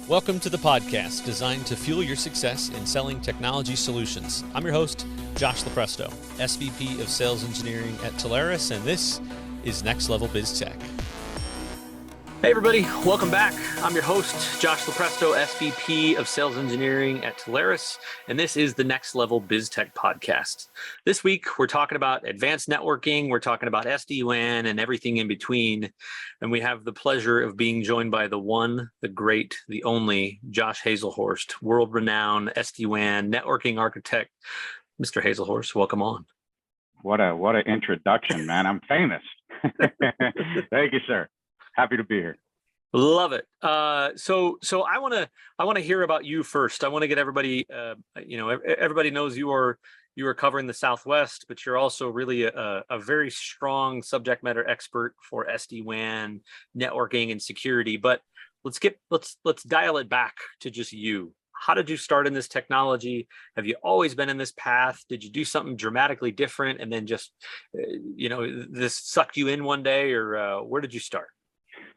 Welcome to the podcast designed to fuel your success in selling technology solutions. I'm your host, Josh Lepresto, SVP of Sales Engineering at Telarus, and this is Next Level Biz Tech. Hey everybody, welcome back. I'm your host, Josh Lepresto, SVP of Sales Engineering at Telarus, and this is the Next Level Biz Tech podcast. This week, we're talking about advanced networking, we're talking about SD-WAN and everything in between, and we have the pleasure of being joined by the one, the great, the only Josh Haselhorst, world-renowned SD-WAN networking architect. Mr. Haselhorst, welcome on. What an introduction, man. I'm famous. Thank you, sir. Happy to be here. Love it. So I want to hear about you first. I want to get everybody. Everybody knows you are covering the Southwest, but you're also really a very strong subject matter expert for SD-WAN networking and security. But let's dial it back to just you. How did you start in this technology? Have you always been in this path? Did you do something dramatically different and then just this sucked you in one day, or where did you start?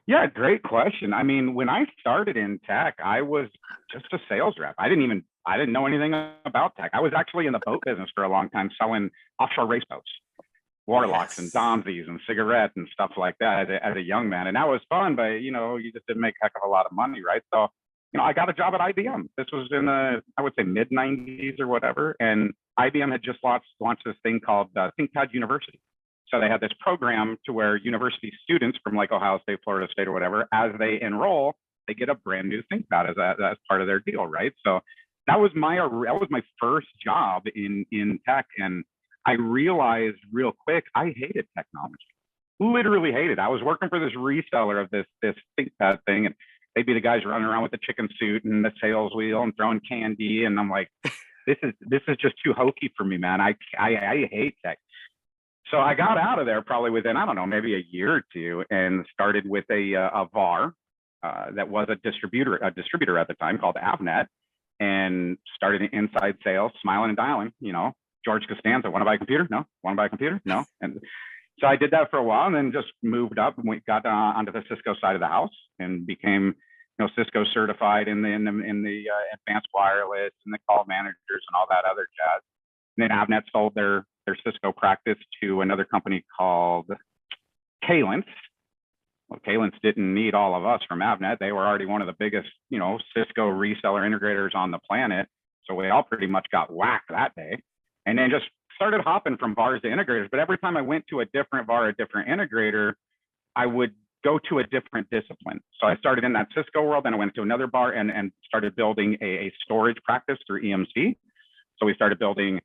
Yeah, great question. I mean, when I started in tech, I was just a sales rep. I didn't know anything about tech. I was actually in the boat business for a long time, selling offshore race boats, warlocks and donzies and cigarettes and stuff like that as a young man. And that was fun, but you just didn't make a heck of a lot of money, right? So, I got a job at IBM. This was in the, I would say, mid 90s or whatever. And IBM had just launched this thing called ThinkPad University. So they had this program to where university students from like Ohio State, Florida State, or whatever, as they enroll, they get a brand new ThinkPad as part of their deal, right? So that was my first job in tech, and I realized real quick I hated technology, literally hated. I was working for this reseller of this ThinkPad thing, and they'd be the guys running around with the chicken suit and the sales wheel and throwing candy, and I'm like, this is just too hokey for me, man. I hate tech. So I got out of there probably within, I don't know, maybe a year or two, and started with a VAR that was a distributor at the time called Avnet, and started in inside sales, smiling and dialing. George Costanza, want to buy a computer? No. Want to buy a computer? No. And so I did that for a while, and then just moved up, and we got onto the Cisco side of the house, and became Cisco certified in the advanced wireless and the call managers and all that other jazz. And then Avnet sold their Cisco practice to another company called Calence. Well, Calence didn't need all of us from Avnet. They were already one of the biggest, Cisco reseller integrators on the planet. So we all pretty much got whacked that day. And then just started hopping from VARs to integrators. But every time I went to a different VAR, a different integrator, I would go to a different discipline. So I started in that Cisco world, then I went to another VAR and started building a storage practice through EMC. So we started building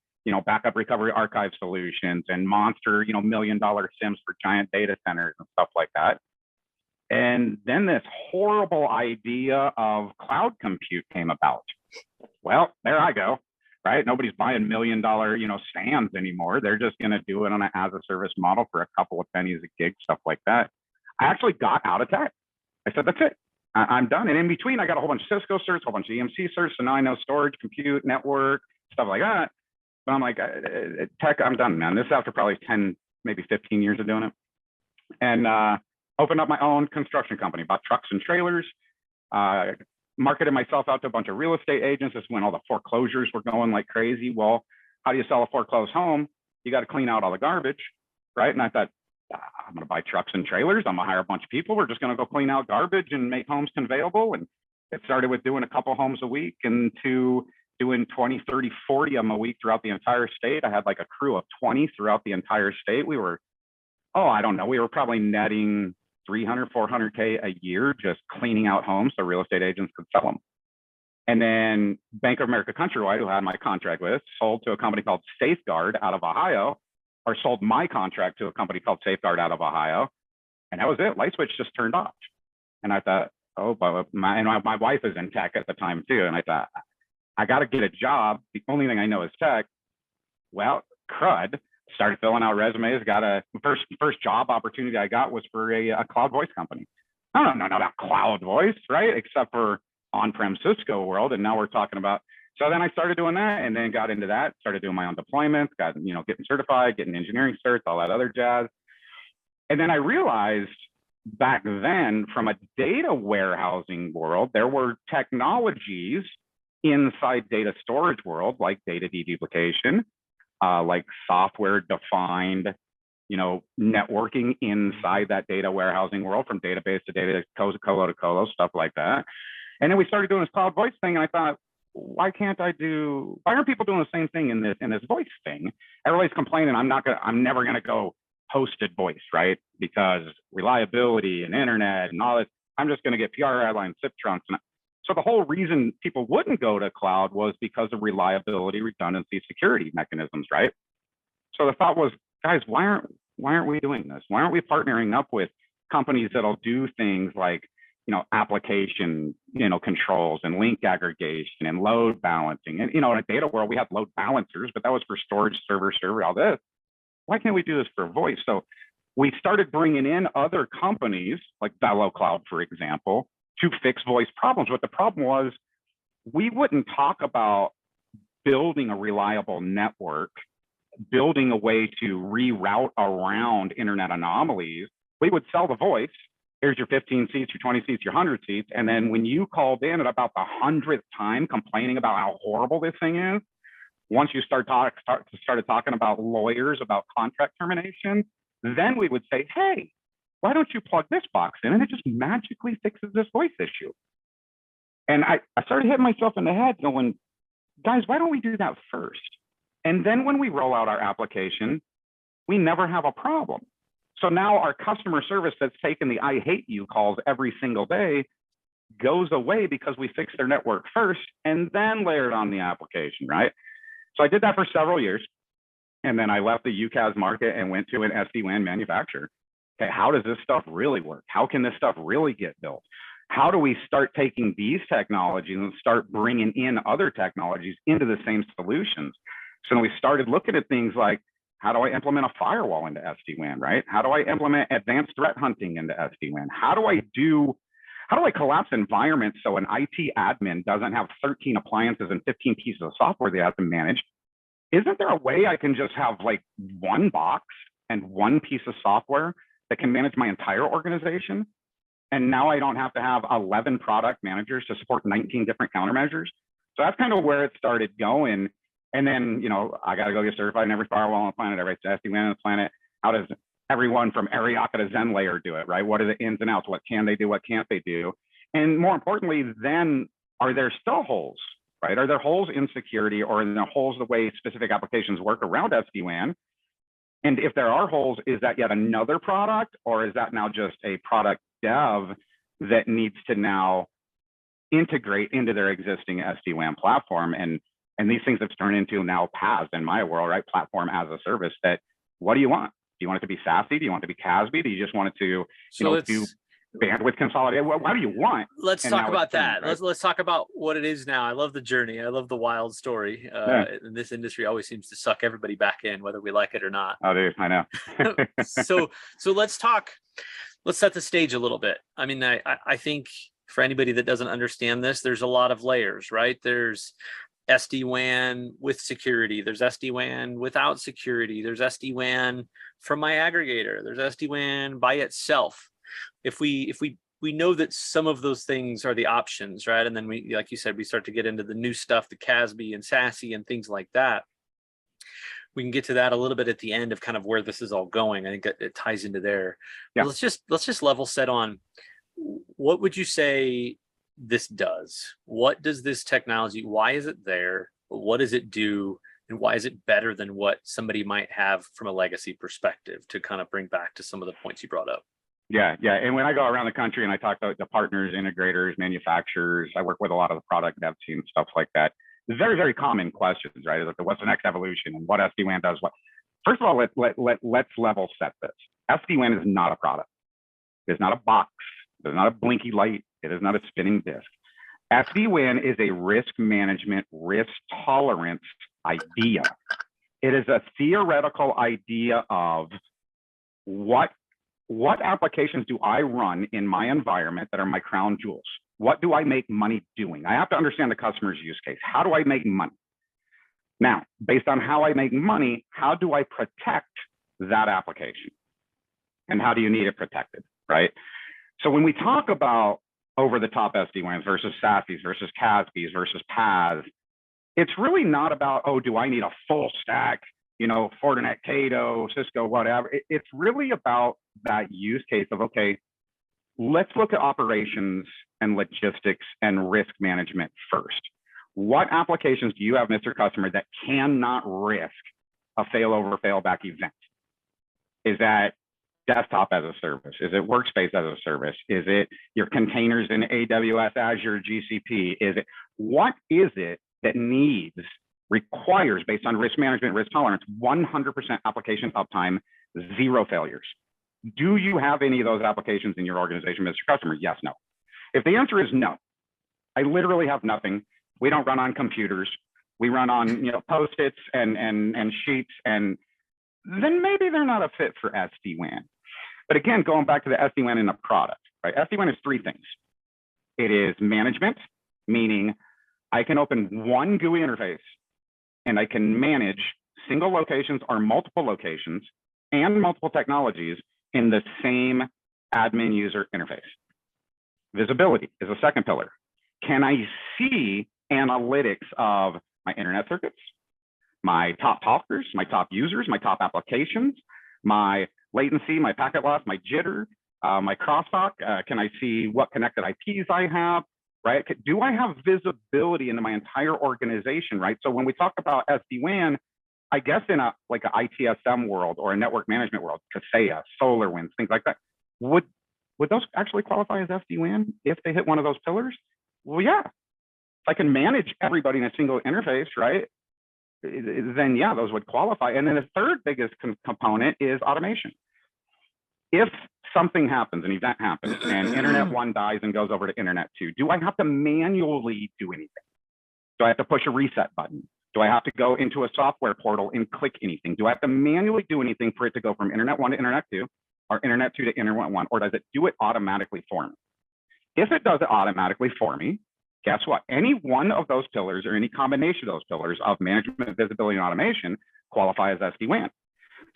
backup recovery archive solutions and monster, $1 million SIMs for giant data centers and stuff like that. And then this horrible idea of cloud compute came about. Well, there I go, right? Nobody's buying $1 million, stands anymore. They're just going to do it on an as a service model for a couple of pennies a gig, stuff like that. I actually got out of tech. I said, that's it. I'm done. And in between, I got a whole bunch of Cisco certs, a whole bunch of EMC certs. So now I know storage, compute, network, stuff like that. But I'm like, tech, I'm done, man. This is after probably 10, maybe 15 years of doing it. And opened up my own construction company, bought trucks and trailers, marketed myself out to a bunch of real estate agents. This is when all the foreclosures were going like crazy. Well, how do you sell a foreclosed home? You got to clean out all the garbage, right? And I thought, I'm going to buy trucks and trailers. I'm going to hire a bunch of people. We're just going to go clean out garbage and make homes conveyable. And it started with doing a couple homes a week, and to doing 20, 30, 40 of them a week throughout the entire state. I had like a crew of 20 throughout the entire state. We were, we were probably netting 300, 400K a year just cleaning out homes so real estate agents could sell them. And then Bank of America Countrywide, who had my contract with, sold to a company called Safeguard out of Ohio, or sold my contract to a company called Safeguard out of Ohio. And that was it. Light switch just turned off. And I thought, my wife is in tech at the time too. And I thought, I got to get a job. The only thing I know is tech. Well, crud. Started filling out resumes. Got a first job opportunity I got was for a cloud voice company. I don't know about cloud voice, right? Except for on-prem Cisco world. And now we're talking about. So then I started doing that, and then got into that. Started doing my own deployments. Got getting certified, getting engineering certs, all that other jazz. And then I realized back then, from a data warehousing world, there were technologies inside data storage world, like data deduplication, like software defined, networking inside that data warehousing world, from database to data, colo to colo, stuff like that. And then we started doing this cloud voice thing, and I thought, why aren't people doing the same thing in this voice thing? Everybody's complaining, I'm never gonna go hosted voice, right? Because reliability and internet and all this, I'm just gonna get PRI lines, SIP trunks. And so the whole reason people wouldn't go to cloud was because of reliability, redundancy, security mechanisms, right? So the thought was, guys, why aren't we doing this? Why aren't we partnering up with companies that'll do things like, application, controls and link aggregation and load balancing? And, in a data world, we have load balancers, but that was for storage, server, all this. Why can't we do this for voice? So we started bringing in other companies like VeloCloud, for example, to fix voice problems. But the problem was, we wouldn't talk about building a reliable network, building a way to reroute around internet anomalies. We would sell the voice. Here's your 15 seats, your 20 seats, your 100 seats. And then when you called in at about the 100th time complaining about how horrible this thing is, once you started talking about lawyers, about contract termination, then we would say, hey, why don't you plug this box in? And it just magically fixes this voice issue. And I started hitting myself in the head going, guys, why don't we do that first? And then when we roll out our application, we never have a problem. So now our customer service that's taken the I hate you calls every single day goes away because we fixed their network first and then layered on the application, right? So I did that for several years. And then I left the UCaaS market and went to an SD-WAN manufacturer. Okay, how does this stuff really work? How can this stuff really get built? How do we start taking these technologies and start bringing in other technologies into the same solutions? So we started looking at things like, how do I implement a firewall into SD-WAN, right? How do I implement advanced threat hunting into SD-WAN? How do I collapse environments so an IT admin doesn't have 13 appliances and 15 pieces of software they have to manage? Isn't there a way I can just have like one box and one piece of software that can manage my entire organization? And now I don't have to have 11 product managers to support 19 different countermeasures. So that's kind of where it started going. And then, I got to go get certified in every firewall on the planet, every SD-WAN on the planet. How does everyone from Ariaka to ZenLayer do it, right? What are the ins and outs? What can they do? What can't they do? And more importantly, then, are there still holes, right? Are there holes in security, or are there holes the way specific applications work around SD-WAN? And if there are holes, is that yet another product, or is that now just a product dev that needs to now integrate into their existing SD-WAN platform? And these things have turned into now PaaS in my world, right? Platform as a service. That, what do you want? Do you want it to be SASE? Do you want it to be CASB? Do you just want it to, do bandwidth consolidation? What do you want? Let's talk about that. Right? Let's talk about what it is now. I love the journey. I love the wild story. And this industry always seems to suck everybody back in, whether we like it or not. Oh, dude, I know. So let's set the stage a little bit. I mean, I think for anybody that doesn't understand this, there's a lot of layers, right? There's SD-WAN with security. There's SD-WAN without security. There's SD-WAN from my aggregator. There's SD-WAN by itself. If we know that some of those things are the options, right? And then we, like you said, we start to get into the new stuff, the CASB and SASE and things like that. We can get to that a little bit at the end of kind of where this is all going. I think it ties into there. Yeah. Let's just level set on, what would you say this does? What does this technology, why is it there? What does it do? And why is it better than what somebody might have from a legacy perspective, to kind of bring back to some of the points you brought up? Yeah. And when I go around the country and I talk to the partners, integrators, manufacturers, I work with a lot of the product dev team, stuff like that. There's very, very common questions, right? Like, what's the next evolution and what SD-WAN does what? First of all, let's level set this. SD-WAN is not a product. It's not a box. It's not a blinky light. It is not a spinning disk. SD-WAN is a risk management, risk tolerance idea. It is a theoretical idea of what applications do I run in my environment that are my crown jewels? What do I make money doing? I have to understand the customer's use case. How do I make money? Now, based on how I make money, how do I protect that application? And how do you need it protected? right? So when we talk about over-the-top SD-WANs versus SASEs versus CASBs versus PAS, it's really not about, oh, do I need a full stack, Fortinet, Cato, Cisco, whatever. It's really about that use case of, okay, let's look at operations and logistics and risk management first. What applications do you have, Mr. Customer, that cannot risk a failover, failback event? Is that desktop as a service? Is it workspace as a service? Is it your containers in AWS, Azure, GCP? What is it that requires, based on risk management, risk tolerance, 100% application uptime, 0 failures? Do you have any of those applications in your organization, Mr. Customer? Yes, no. If the answer is no, I literally have nothing. We don't run on computers. We run on Post-its and sheets, and then maybe they're not a fit for SD-WAN. But again, going back to the SD-WAN in a product, right? SD-WAN is 3 things. It is management, meaning I can open one GUI interface and I can manage single locations or multiple locations and multiple technologies in the same admin user interface. Visibility is a second pillar. Can I see analytics of my internet circuits, my top talkers, my top users, my top applications, my latency, my packet loss, my jitter, my crosstalk? Can I see what connected IPs I have, right? Do I have visibility into my entire organization, right? So when we talk about SD-WAN, I guess in a ITSM world or a network management world, Kaseya, SolarWinds, things like that, would those actually qualify as SD-WAN if they hit one of those pillars? Well, yeah. If I can manage everybody in a single interface, right? Then yeah, those would qualify. And then the third biggest component is automation. If something happens, an event happens, and Internet 1 dies and goes over to Internet 2, do I have to manually do anything? Do I have to push a reset button? Do I have to go into a software portal and click anything? Do I have to manually do anything for it to go from Internet 1 to Internet 2, or Internet 2 to Internet 1, or does it do it automatically for me? If it does it automatically for me, guess what? Any one of those pillars or any combination of those pillars of management, visibility, and automation qualify as SD-WAN.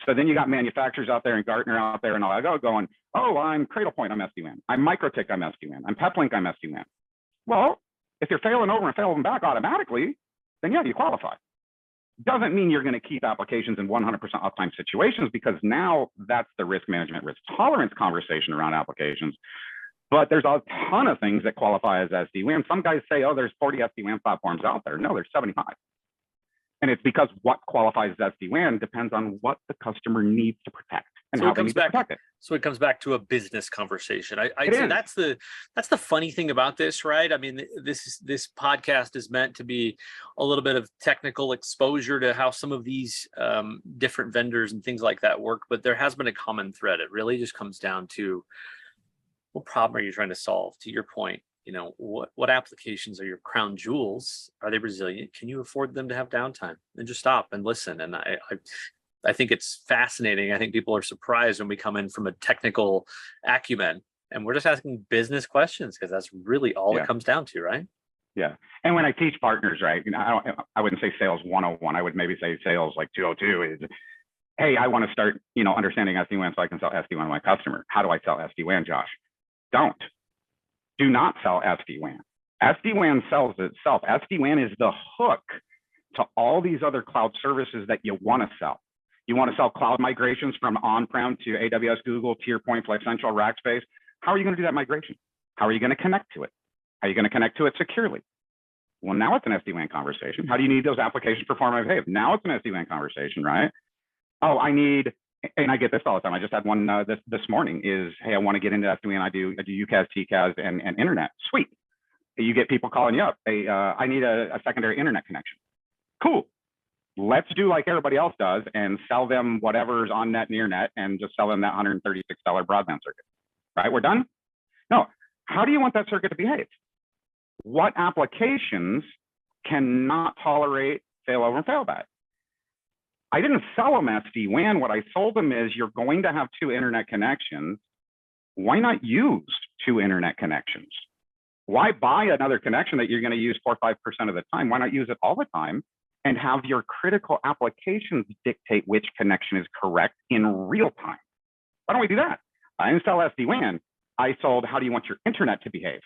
So then you got manufacturers out there and Gartner out there and all that going, oh, I'm Cradlepoint, I'm SD-WAN. I'm MikroTik, I'm SD-WAN. I'm Peplink, I'm SD-WAN. Well, if you're failing over and failing back automatically, then yeah, you qualify. Doesn't mean you're going to keep applications in 100% uptime situations, because now that's the risk management, risk tolerance conversation around applications. But there's a ton of things that qualify as SD-WAN. Some guys say, oh, there's 40 SD-WAN platforms out there. No, there's 75. And it's because what qualifies as SD-WAN depends on what the customer needs to protect and how they need to protect it. So it comes back to a business conversation. I'd say that's the funny thing about this, right? I mean, this podcast is meant to be a little bit of technical exposure to how some of these different vendors and things like that work. But there has been a common thread. It really just comes down to, what problem are you trying to solve? To your point, what applications are your crown jewels? Are they resilient? Can you afford them to have downtime? And just stop and listen. And I think it's fascinating. I think people are surprised when we come in from a technical acumen and we're just asking business questions, because that's really all it comes down to, right? Yeah. And when I teach partners, right, I wouldn't say sales 101. I would maybe say sales like 202 is, hey, I want to start, understanding SD-WAN so I can sell SD-WAN to my customer. How do I sell SD-WAN, Josh? Do not sell SD-WAN. SD-WAN sells itself. SD-WAN is the hook to all these other cloud services that you want to sell. You want to sell cloud migrations from on-prem to AWS, Google, TierPoint, Flex Central, Rackspace. How are you going to do that migration? How are you going to connect to it? How are you going to connect to it securely? Well, now it's an SD-WAN conversation. How do you need those applications perform and behave? Now it's an SD-WAN conversation, right? Oh, and I get this all the time. I just had one this morning is, hey, I want to get into SD-WAN. I do UCAS, TCAS, and internet. Sweet. You get people calling you up. Hey, I need a secondary internet connection. Cool. Let's do like everybody else does and sell them whatever's on net near net and just sell them that $136 broadband circuit. Right? We're done? No. How do you want that circuit to behave? What applications cannot tolerate failover and failback? I didn't sell them SD-WAN. What I sold them is, you're going to have 2 internet connections. Why not use 2 internet connections? Why buy another connection that you're going to use 4 or 5% of the time? Why not use it all the time and have your critical applications dictate which connection is correct in real time? Why don't we do that? I didn't sell SD-WAN. I sold how do you want your internet to behave,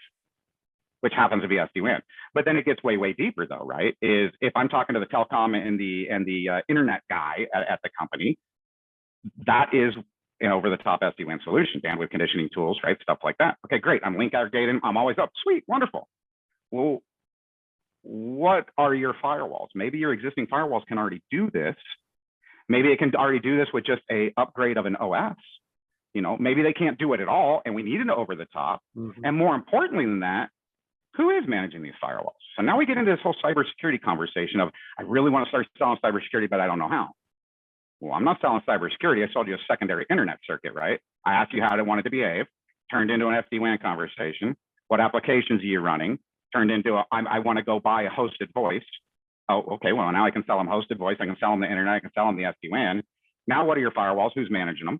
which happens to be SD-WAN. But then it gets way, way deeper though, right? Is if I'm talking to the telecom and the internet guy at the company, that is an over-the-top SD-WAN solution, bandwidth conditioning tools, right? Stuff like that. Okay, great. I'm link aggregating. I'm always up. Sweet, wonderful. Well, what are your firewalls? Maybe your existing firewalls can already do this. Maybe it can already do this with just a upgrade of an OS. You know, maybe they can't do it at all, and we need an over-the-top. And more importantly than that, who is managing these firewalls? So now we get into this whole cybersecurity conversation of, I really want to start selling cybersecurity, but I don't know how. Well, I'm not selling cybersecurity. I sold you a secondary internet circuit, right? I asked you how I wanted to behave, turned into an SD-WAN conversation. What applications are you running? Turned into I want to go buy a hosted voice. Oh, okay, well, now I can sell them hosted voice. I can sell them the internet. I can sell them the SD-WAN. Now, what are your firewalls? Who's managing them?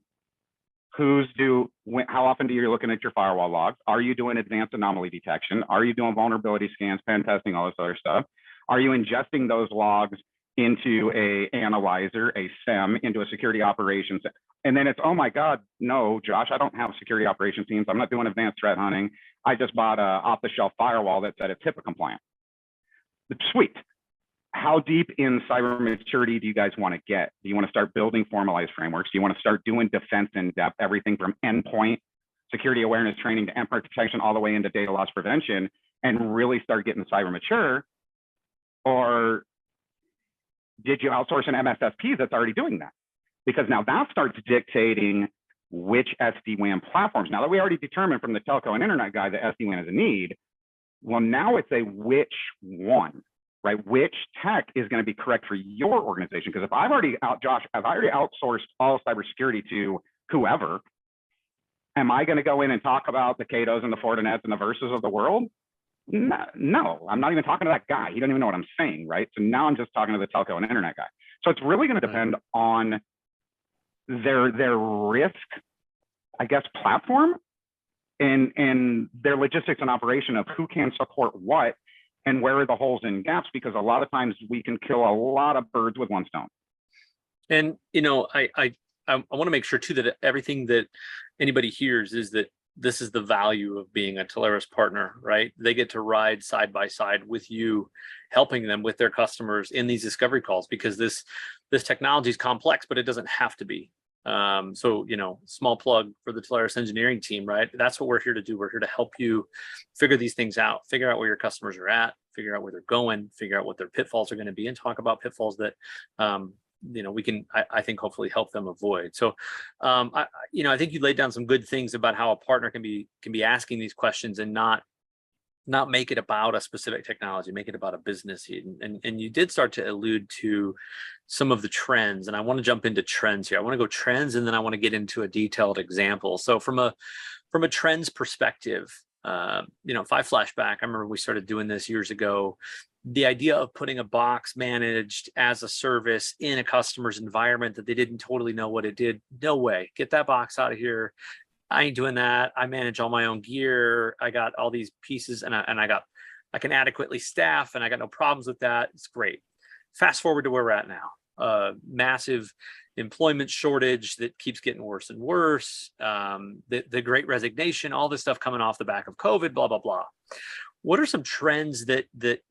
How often do you looking at your firewall logs? Are you doing advanced anomaly detection? Are you doing vulnerability scans, pen testing, all this other stuff? Are you ingesting those logs into a analyzer, a SIEM, into a security operations? And then it's, oh my God, no, Josh, I don't have security operations teams. I'm not doing advanced threat hunting. I just bought a off-the-shelf firewall that said it's HIPAA compliant. Sweet. How deep in cyber maturity do you guys want to get? Do you want to start building formalized frameworks? Do you want to start doing defense in depth, everything from endpoint security awareness training to endpoint protection, all the way into data loss prevention, and really start getting cyber mature? Or did you outsource an MSSP that's already doing that? Because now that starts dictating which SD-WAN platforms. Now that we already determined from the telco and internet guy that SD-WAN is a need, well, now it's a which one, right? Which tech is going to be correct for your organization? Because if I've already outsourced all cybersecurity to whoever, am I going to go in and talk about the Catos and the Fortinets and the Versus of the world? No, I'm not even talking to that guy. He doesn't even know what I'm saying, right? So now I'm just talking to the telco and internet guy. So it's really going to depend on their risk, I guess, platform and their logistics and operation of who can support what and where are the holes and gaps, because a lot of times we can kill a lot of birds with one stone. And, you know, I want to make sure too that everything that anybody hears is that this is the value of being a Telarus partner, right? They get to ride side by side with you, helping them with their customers in these discovery calls, because this technology is complex, but it doesn't have to be. So, you know, small plug for the Telarus engineering team, right? That's what we're here to do. We're here to help you figure these things out, figure out where your customers are at, figure out where they're going, figure out what their pitfalls are going to be, and talk about pitfalls that, you know, we can, I think, hopefully help them avoid. So, you know, I think you laid down some good things about how a partner can be asking these questions and not make it about a specific technology, make it about a business. And you did start to allude to some of the trends, and I want to jump into trends here. I want to go trends, and then I want to get into a detailed example. So from a trends perspective, you know, if I flash back, I remember we started doing this years ago. The idea of putting a box managed as a service in a customer's environment that they didn't totally know what it did. No way. Get that box out of here. I ain't doing that. I manage all my own gear. I got all these pieces, and I can adequately staff, and I got no problems with that. It's great. Fast forward to where we're at now. Massive employment shortage that keeps getting worse and worse. The great resignation, all this stuff coming off the back of COVID, blah, blah, blah. What are some trends that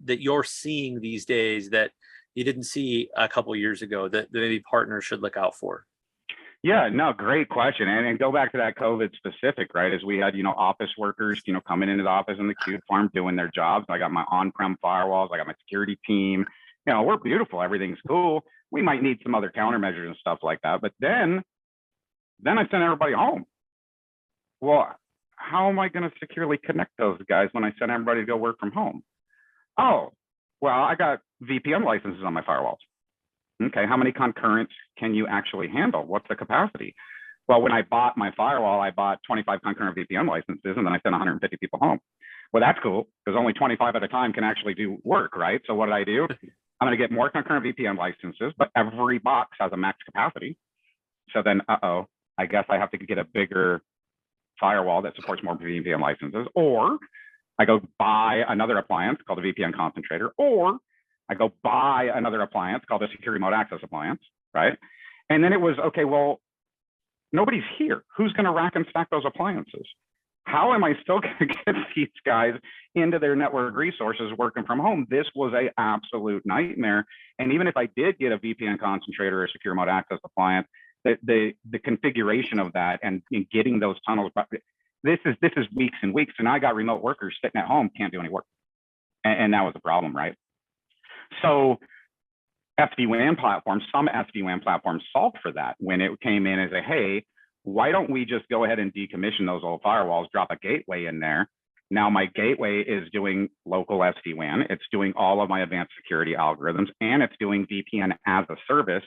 you're seeing these days that you didn't see a couple of years ago that maybe partners should look out for? Yeah, no, great question. And go back to that COVID specific, right? As we had, you know, office workers, you know, coming into the office in the cube farm doing their jobs. I got my on-prem firewalls. I got my security team. You know, we're beautiful. Everything's cool. We might need some other countermeasures and stuff like that. But then I sent everybody home. Well, how am I going to securely connect those guys when I send everybody to go work from home? Oh, well, I got VPN licenses on my firewalls. Okay, how many concurrents can you actually handle? What's the capacity? Well, when I bought my firewall, I bought 25 concurrent VPN licenses, and then I sent 150 people home. Well, that's cool, because only 25 at a time can actually do work, right? So what did I do? I'm going to get more concurrent VPN licenses, but every box has a max capacity. So then, I guess I have to get a bigger firewall that supports more VPN licenses, or I go buy another appliance called a VPN concentrator, or I go buy another appliance called a secure remote access appliance, right? And then it was, okay, well, Nobody's here. Who's going to rack and stack those appliances? How am I still going to get these guys into their network resources working from home? This was an absolute nightmare. And even if I did get a VPN concentrator or a secure remote access appliance, the configuration of that and getting those tunnels, this is weeks and weeks. And I got remote workers sitting at home, can't do any work. And that was a problem, right? So SD-WAN platforms, some SD-WAN platforms solved for that when it came in as a, hey, why don't we just go ahead and decommission those old firewalls, drop a gateway in there. Now my gateway is doing local SD-WAN. It's doing all of my advanced security algorithms, and it's doing VPN as a service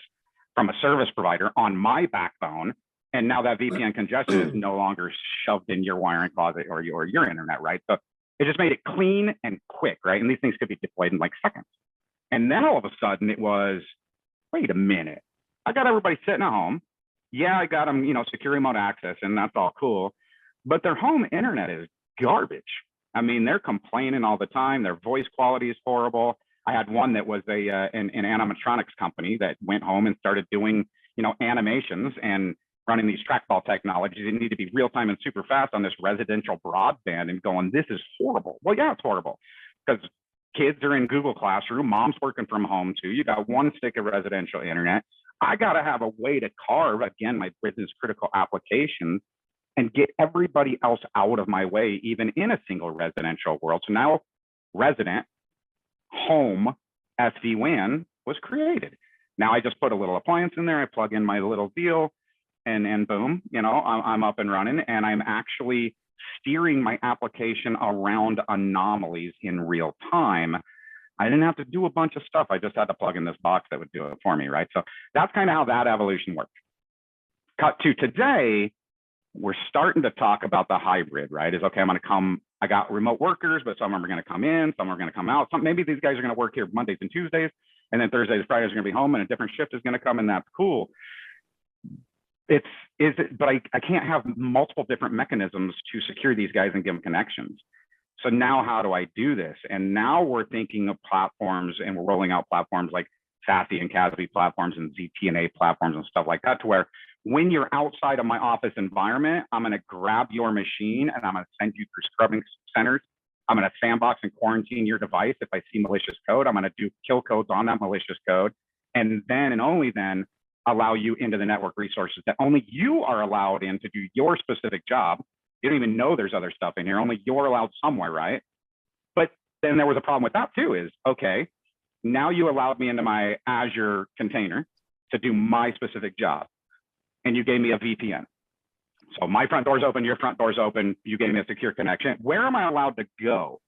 from a service provider on my backbone. And now that VPN congestion is no longer shoved in your wiring closet or your internet, right? So it just made it clean and quick, right? And these things could be deployed in like seconds. And then all of a sudden it was, wait a minute, I got everybody sitting at home. Yeah, I got them, secure remote access, and that's all cool. But their home internet is garbage. I mean, they're complaining all the time. Their voice quality is horrible. I had one that was an animatronics company that went home and started doing, animations and running these trackball technologies. They need to be real time and super fast on this residential broadband, and going, this is horrible. Well, yeah, it's horrible because kids are in Google Classroom, mom's working from home too. You got one stick of residential internet. I got to have a way to carve, again, my business critical applications and get everybody else out of my way, even in a single residential world. So now resident home SD-WAN was created. Now I just put a little appliance in there. I plug in my little deal and boom, I'm up and running, and I'm actually steering my application around anomalies in real time. I didn't have to do a bunch of stuff. I just had to plug in this box that would do it for me, right? So that's kind of how that evolution worked. Cut to today, we're starting to talk about the hybrid, right? Is okay, I got remote workers, but some of them are going to come in, some are going to come out. Maybe these guys are going to work here Mondays and Tuesdays, and then Thursdays, Fridays are going to be home, and a different shift is going to come, and that's cool. But I can't have multiple different mechanisms to secure these guys and give them connections. So now how do I do this? And now we're thinking of platforms, and we're rolling out platforms like SASE and CASB platforms and ZTNA platforms and stuff like that, to where when you're outside of my office environment, I'm going to grab your machine and I'm going to send you through scrubbing centers. I'm going to sandbox and quarantine your device. If I see malicious code, I'm going to do kill codes on that malicious code. And then and only then allow you into the network resources that only you are allowed in to do your specific job. You don't even know there's other stuff in here. Only you're allowed somewhere, right? But then there was a problem with that too, is, okay, now you allowed me into my Azure container to do my specific job. And you gave me a VPN. So my front door's open, your front door's open, you gave me a secure connection. Where am I allowed to go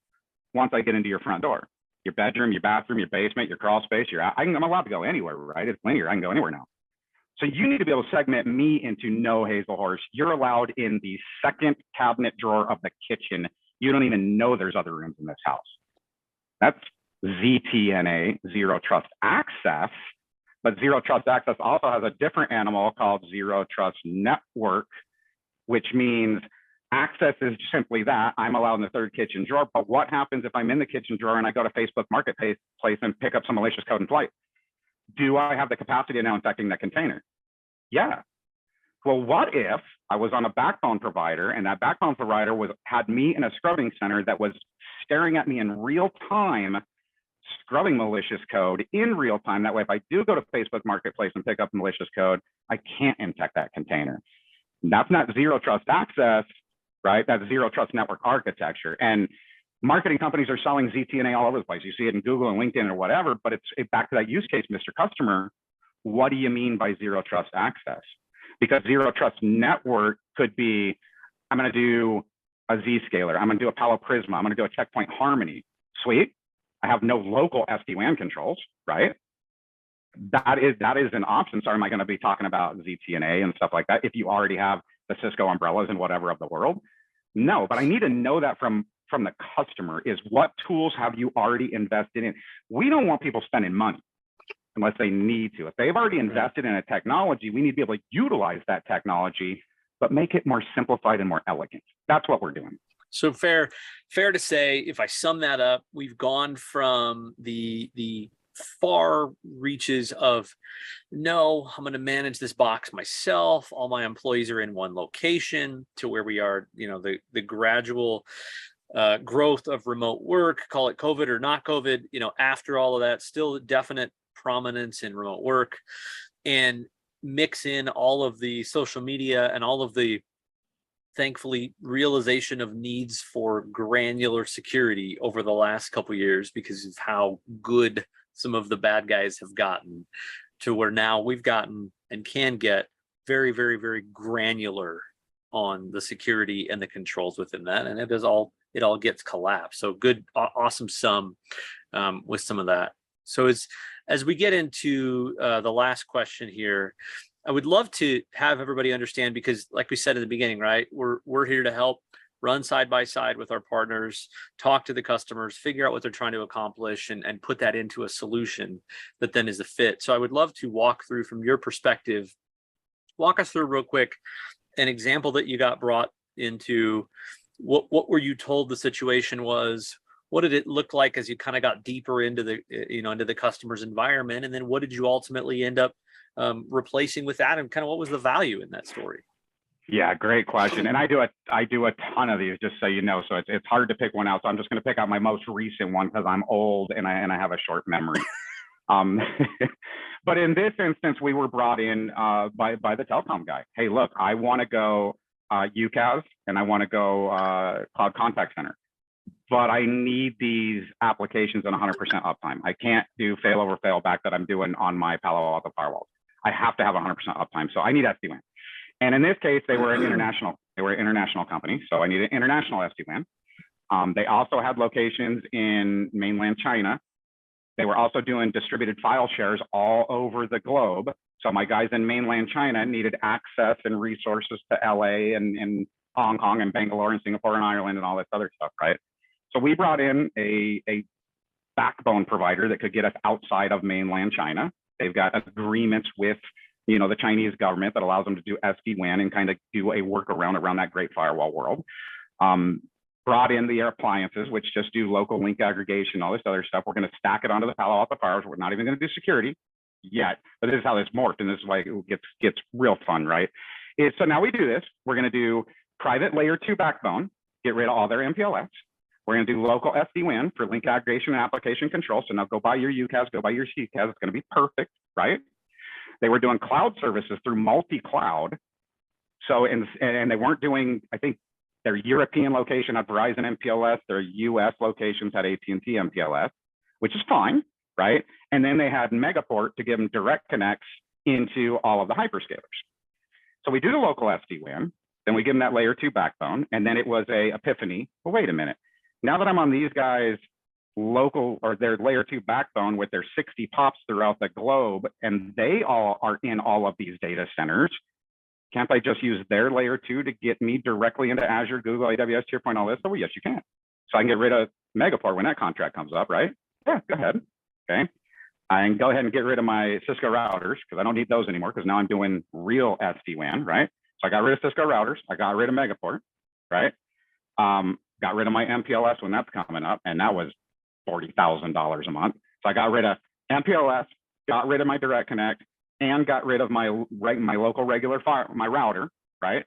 once I get into your front door? Your bedroom, your bathroom, your basement, your crawl space, I'm allowed to go anywhere, right? It's linear, I can go anywhere now. So you need to be able to segment me into, no, Haselhorst, you're allowed in the second cabinet drawer of the kitchen. You don't even know there's other rooms in this house. That's ZTNA, Zero Trust Access. But Zero Trust Access also has a different animal called Zero Trust Network, which means access is simply that. I'm allowed in the third kitchen drawer. But what happens if I'm in the kitchen drawer and I go to Facebook Marketplace and pick up some malicious code in flight? Do I have the capacity of now infecting that container? Yeah. Well, what if I was on a backbone provider and that backbone provider had me in a scrubbing center that was staring at me in real time, scrubbing malicious code in real time? That way, if I do go to Facebook Marketplace and pick up malicious code, I can't infect that container. That's not Zero Trust Access, right? That's Zero Trust Network Architecture. And marketing companies are selling ZTNA all over the place. You see it in Google and LinkedIn or whatever, but it's back to that use case, Mr. Customer. What do you mean by Zero Trust Access? Because Zero Trust Network could be, I'm going to do a Zscaler. I'm going to do a Palo Prisma. I'm going to do a Checkpoint Harmony. Sweet. I have no local SD-WAN controls, right? That is an option. So am I going to be talking about ZTNA and stuff like that if you already have the Cisco umbrellas and whatever of the world? No, but I need to know that from the customer, is what tools have you already invested in? We don't want people spending money unless they need to. If they've already invested in a technology, we need to be able to utilize that technology, but make it more simplified and more elegant. That's what we're doing. So fair to say, if I sum that up, we've gone from the far reaches of, no, I'm going to manage this box myself. All my employees are in one location, to where we are, the gradual growth of remote work, call it COVID or not COVID, after all of that, still definite prominence in remote work, and mix in all of the social media and all of the, thankfully, realization of needs for granular security over the last couple of years, because of how good some of the bad guys have gotten, to where now we've gotten and can get very, very, very granular on the security and the controls within that. And it all gets collapsed. So good, awesome sum with some of that. So as we get into the last question here, I would love to have everybody understand, because like we said at the beginning, right, we're here to help run side by side with our partners, talk to the customers, figure out what they're trying to accomplish, and put that into a solution that then is a fit. So I would love to walk through, from your perspective, walk us through real quick an example that you got brought into. What were you told the situation was? What did it look like as you kind of got deeper into the customer's environment? And then what did you ultimately end up replacing with that? And kind of what was the value in that story? Yeah, great question. And I do a ton of these, just so you know. So it's hard to pick one out. So I'm just going to pick out my most recent one, because I'm old and I have a short memory. But in this instance, we were brought in by the telecom guy. Hey, look, I want to go UCaaS and I want to go cloud contact center, but I need these applications on 100% uptime. I can't do failover failback that I'm doing on my Palo Alto firewalls. I have to have 100% uptime. So I need SD-WAN. And in this case, they were an international company. So I needed international SD-WAN. They also had locations in mainland China. They were also doing distributed file shares all over the globe. So my guys in mainland China needed access and resources to LA and Hong Kong and Bangalore and Singapore and Ireland and all this other stuff, right? So we brought in a backbone provider that could get us outside of mainland China. They've got agreements with the Chinese government that allows them to do SD-WAN and kind of do a workaround around that great firewall world. Brought in the appliances, which just do local link aggregation, all this other stuff. We're going to stack it onto the Palo Alto firewalls. We're not even going to do security yet, but this is how this morphed, and this is why it gets real fun, right? So now we do this. We're going to do private layer 2 backbone, get rid of all their MPLS. We're going to do local SD-WAN for link aggregation and application control. So now go buy your UCaaS, go buy your CCaaS. It's going to be perfect, right? They were doing cloud services through multi-cloud. So, and they weren't doing, I think their European location had Verizon MPLS, their US locations had AT&T MPLS, which is fine, right? And then they had Megaport to give them direct connects into all of the hyperscalers. So we do the local SD-WAN, then we give them that layer 2 backbone, and then it was a epiphany. Well, wait a minute. Now that I'm on these guys' local or their layer 2 backbone with their 60 POPs throughout the globe, and they all are in all of these data centers, can't I just use their layer 2 to get me directly into Azure, Google, AWS, SharePoint, all this? Oh, yes, you can. So I can get rid of Megaport when that contract comes up, right? Yeah, go ahead. Okay. I can go ahead and get rid of my Cisco routers, because I don't need those anymore, because now I'm doing real SD-WAN, right? So I got rid of Cisco routers. I got rid of Megaport, right? Got rid of my MPLS when that's coming up, and that was $40,000 a month. So I got rid of MPLS, got rid of my direct connect, and got rid of my local regular my router, right?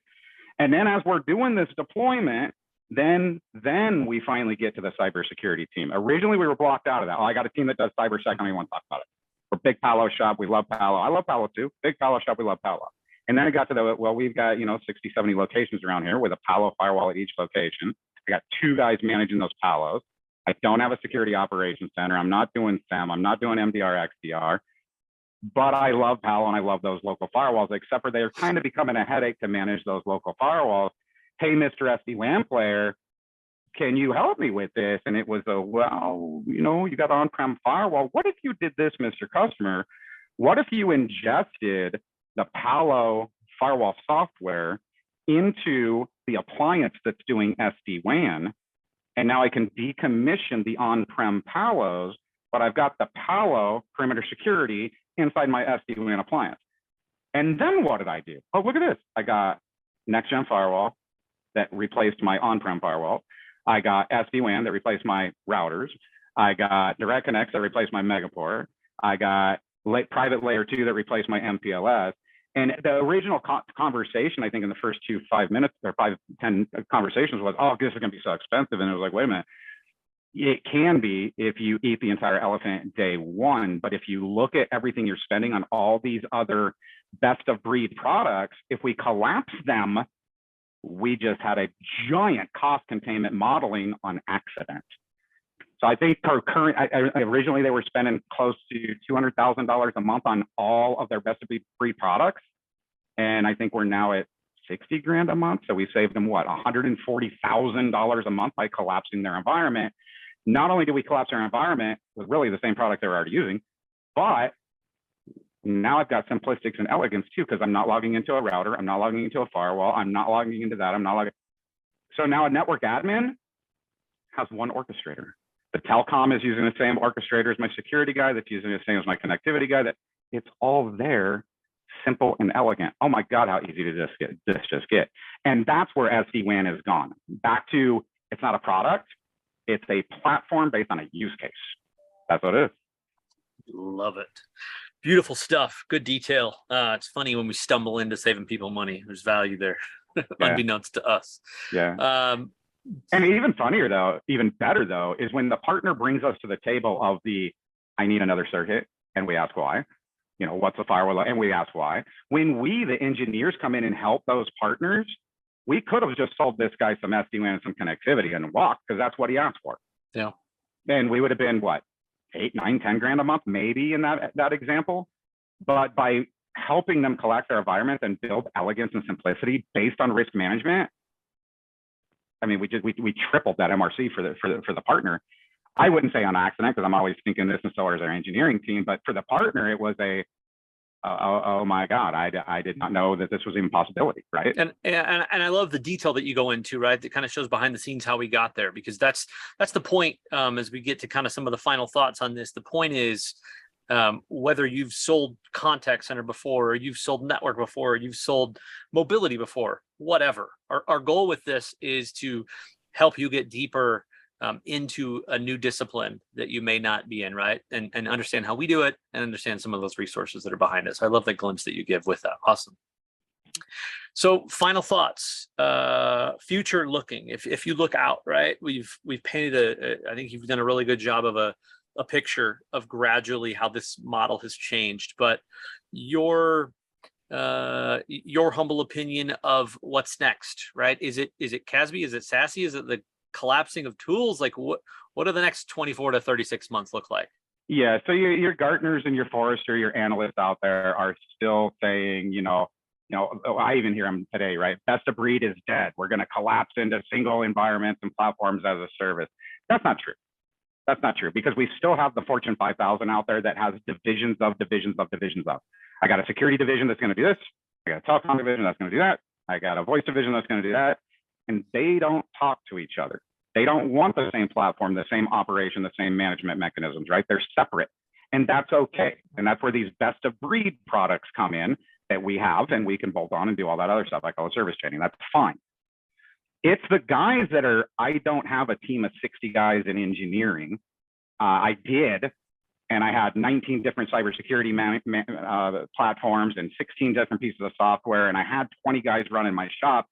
And then as we're doing this deployment, then we finally get to the cybersecurity team. Originally, we were blocked out of that. Oh, I got a team that does cybersec. I don't even want to talk about it. We're big Palo shop. We love Palo. I love Palo too. Big Palo shop. We love Palo. And then it got to we've got 60, 70 locations around here with a Palo firewall at each location. I got 2 guys managing those Palos. I don't have a security operations center. I'm not doing SAM. I'm not doing MDR, XDR. But I love Palo and I love those local firewalls, except for they're kind of becoming a headache to manage those local firewalls. Hey, Mr. SD-WAN player, can you help me with this? And it was you got an on-prem firewall. What if you did this, Mr. Customer? What if you ingested the Palo firewall software into the appliance that's doing SD-WAN? And now I can decommission the on-prem Palos, but I've got the Palo perimeter security inside my SD-WAN appliance. And then what did I do? Oh, look at this. I got next-gen firewall that replaced my on-prem firewall. I got SD-WAN that replaced my routers. I got direct connects that replaced my Megaport. I got private layer 2 that replaced my MPLS. And the original conversation, I think, in the first 5 minutes or 5-10 conversations was, oh, this is going to be so expensive. And it was like, wait a minute. It can be if you eat the entire elephant day one. But if you look at everything you're spending on all these other best of breed products, if we collapse them, we just had a giant cost containment modeling on accident. So I think originally they were spending close to $200,000 a month on all of their best of breed products. And I think we're now at 60 grand a month. So we saved them what, $140,000 a month by collapsing their environment. Not only do we collapse their environment with really the same product they're already using, but now I've got simplistics and elegance too, because I'm not logging into a router. I'm not logging into a firewall. I'm not logging into that. I'm not logging. So now a network admin has one orchestrator. The telecom is using the same orchestrator as my security guy, that's using the same as my connectivity guy. That it's all there, simple and elegant. Oh my God, how easy did this just get? And that's where SD-WAN is gone. Back to, it's not a product, it's a platform based on a use case. That's what it is. Love it. Beautiful stuff. Good detail. It's funny when we stumble into saving people money. There's value there, unbeknownst to us. Yeah. And even funnier though, even better though, is when the partner brings us to the table of I need another circuit, and we ask why. You know, what's the firewall? And we ask why. When we, the engineers, come in and help those partners, we could have just sold this guy some SD-WAN and some connectivity and walked, because that's what he asked for. Yeah. And we would have been what, 8, 9, 10 grand a month, maybe in that example. But by helping them collect their environment and build elegance and simplicity based on risk management, I mean, we tripled that MRC for the partner. I wouldn't say on accident, because I'm always thinking this, and so is our engineering team. But for the partner, it was oh my God, I did not know that this was even a possibility, right? And I love the detail that you go into, right? That kind of shows behind the scenes how we got there, because that's the point. As we get to kind of some of the final thoughts on this, the point is, whether you've sold contact center before, or you've sold network before, or you've sold mobility before, whatever. Our goal with this is to help you get deeper into a new discipline that you may not be in, right? And understand how we do it, and understand some of those resources that are behind us. I love the glimpse that you give with that. Awesome. So final thoughts, future looking. If you look out, right, we've painted I think you've done a really good job of a picture of gradually how this model has changed, but your humble opinion of what's next, right? Is it CASB? Is it SASE? Is it the collapsing of tools? Like what do the next 24 to 36 months look like? Yeah, so your Gartners and your Forrester, your analysts out there are still saying, I even hear them today, right? Best of breed is dead. We're going to collapse into single environments and platforms as a service. That's not true. That's not true, because we still have the Fortune 5000 out there that has divisions of divisions of divisions of. I got a security division that's going to do this. I got a telecom division that's going to do that. I got a voice division that's going to do that. And they don't talk to each other. They don't want the same platform, the same operation, the same management mechanisms, right? They're separate. And that's okay. And that's where these best of breed products come in that we have, and we can bolt on and do all that other stuff. I call it service training. That's fine. It's the guys that I don't have a team of 60 guys in engineering. I did, and I had 19 different cybersecurity platforms and 16 different pieces of software, and I had 20 guys running my shop,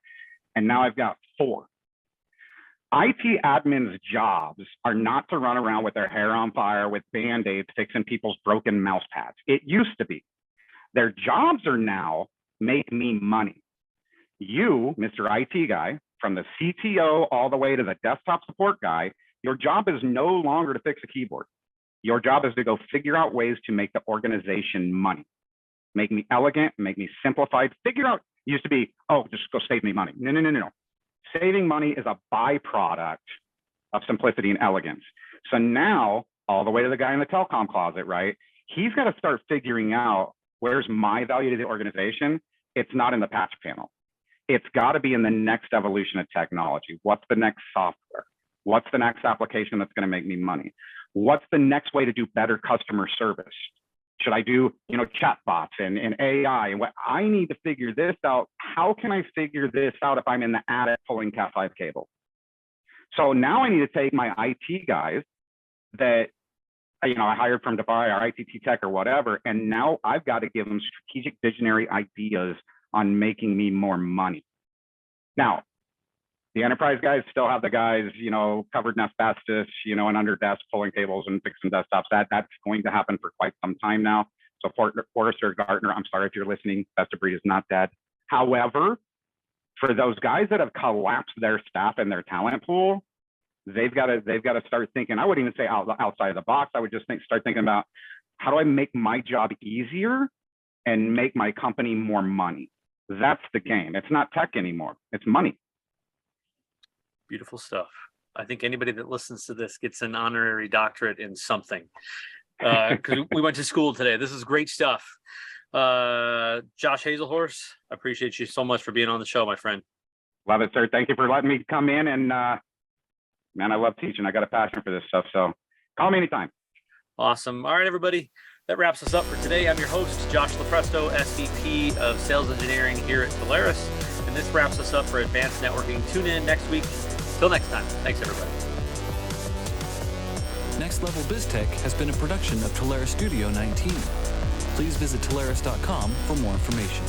and now I've got 4. IT admins' jobs are not to run around with their hair on fire with Band-Aids fixing people's broken mouse pads. It used to be. Their jobs are now make me money. You, Mr. IT guy, from the CTO all the way to the desktop support guy, your job is no longer to fix a keyboard. Your job is to go figure out ways to make the organization money. Make me elegant, make me simplified. Figure out, used to be, oh, just go save me money. No. Saving money is a byproduct of simplicity and elegance. So now, all the way to the guy in the telecom closet, right? He's got to start figuring out, where's my value to the organization? It's not in the patch panel. It's got to be in the next evolution of technology. What's the next software? What's the next application that's going to make me money? What's the next way to do better customer service? Should I do, chatbots and AI? And what I need to figure this out. How can I figure this out if I'm in the attic pulling Cat5 cable? So now I need to take my IT guys that I hired from Dubai or ITT Tech or whatever, and now I've got to give them strategic visionary ideas on making me more money. Now, the enterprise guys still have the guys, covered in asbestos, and under desks pulling cables and fixing desktops. That's going to happen for quite some time now. So Forrester, Gartner, I'm sorry if you're listening, best of breed is not dead. However, for those guys that have collapsed their staff and their talent pool, they've got to start thinking. I wouldn't even say outside of the box. I would just start thinking about, how do I make my job easier and make my company more money? That's the game. It's not tech anymore. It's money. Beautiful stuff. I think anybody that listens to this gets an honorary doctorate in something, because we went to school today. This is great stuff. Josh Haselhorst, I appreciate you so much for being on the show, my friend. Love it, sir. Thank you for letting me come in. And man, I love teaching. I got a passion for this stuff. So call me anytime. Awesome. All right, everybody. That wraps us up for today. I'm your host, Josh Lepresto, SVP of Sales Engineering here at Telarus. And this wraps us up for Advanced Networking. Tune in next week. Till next time. Thanks, everybody. Next Level BizTech has been a production of Telarus Studio 19. Please visit Telarus.com for more information.